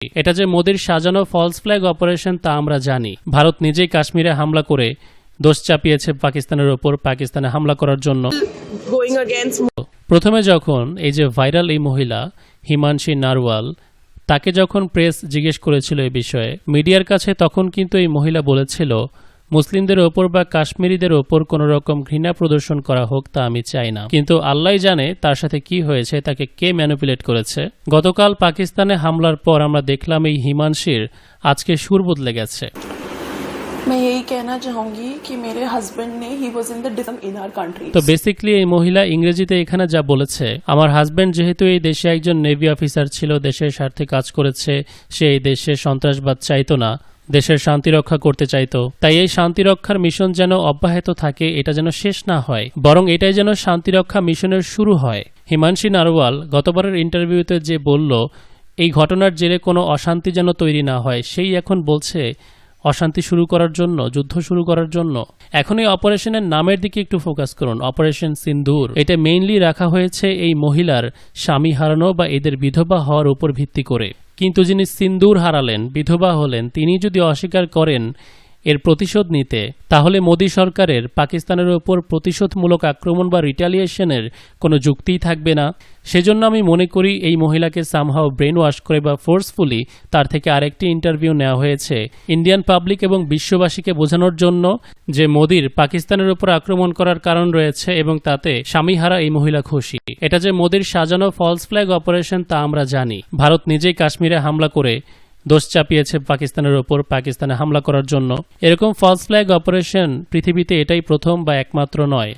এটা যে মোদির সাজানো ফলস ফ্ল্যাগ অপারেশন তা আমরা জানি। ভারত নিজেই কাশ্মীরে হামলা করে দোষ চাপিয়েছে পাকিস্তানের ওপর, পাকিস্তানে হামলা করার জন্য। প্রথমে যখন এই যে ভাইরাল এই মহিলা হিমানশী নারওয়াল, তাকে যখন প্রেস জিজ্ঞেস করেছিল এই বিষয়ে মিডিয়ার কাছে, তখন কিন্তু এই মহিলা বলেছিল মুসলিমদের ওপর বা কাশ্মীরিদের ওপর কোনো রকম ঘৃণা প্রদর্শন করা হোক তা আমি চাই না। কিন্তু আল্লাহই জানে তার সাথে কি হয়েছে, তাকে কে ম্যানিপুলেট করেছে। গতকাল পাকিস্তানে হামলার পর আমরা দেখলাম এই হিমানশীর আজকে সুর বদলে গেছে। मैं यही कहना चाहूंगी कि मेरे हस्बैंड ने he was in the in our country. তো বেসিক্যালি এই মহিলা ইংরেজিতে এখানে যা বলেছে, আমার হাজবেন্ড যেহেতু এই দেশে একজন নেভি অফিসার ছিল, দেশের স্বার্থে কাজ করেছে, সে এই দেশে সন্ত্রাসবাদ চাইতো না, দেশের শান্তি রক্ষা করতে চাইতো, তাই এই শান্তি রক্ষার মিশন যেন অব্যাহত থাকে, এটা যেন শেষ না হয়, বরং এটাই যেন শান্তি রক্ষা মিশনের শুরু হয়। হিমানশী নারওয়াল গতবারের ইন্টারভিউতে যে বলল এই ঘটনার জেরে কোনো অশান্তি যেন তৈরি না হয়, সেই এখন বলছে অশান্তি শুরু করার জন্য, যুদ্ধ শুরু করার জন্য। এখন এই অপারেশনের নামের দিকে একটু ফোকাস করুন, অপারেশন সিন্দুর। এটা মেইনলি রাখা হয়েছে এই মহিলার স্বামী হারানো বা এদের বিধবা হওয়ার উপর ভিত্তি করে। কিন্তু যিনি সিন্দুর হারালেন, বিধবা হলেন, তিনি যদি অস্বীকার করেন এর প্রতিশোধ নিতে, তাহলে মোদী সরকারের পাকিস্তানের ওপর প্রতিশোধমূলক আক্রমণ বা রিটালিয়েশনের কোনো যুক্তিই থাকবে না। সেজন্য আমি মনে করি এই মহিলাকে সামহাও ব্রেন ওয়াশ করে বা ফোর্সফুলি তার থেকে আরেকটি ইন্টারভিউ নেওয়া হয়েছে ইন্ডিয়ান পাবলিক এবং বিশ্ববাসীকে বোঝানোর জন্য যে মোদির পাকিস্তানের উপর আক্রমণ করার কারণ রয়েছে এবং তাতে স্বামীহারা এই মহিলা খুশি। এটা যে মোদির সাজানো ফলস ফ্ল্যাগ অপারেশন তা আমরা জানি। ভারত নিজেই কাশ্মীরে হামলা করে দোষ চাপিয়েছে পাকিস্তানের ওপর, পাকিস্তানে হামলা করার জন্য। এরকম ফলস ফ্ল্যাগ অপারেশন পৃথিবীতে এটাই প্রথম বা একমাত্র নয়।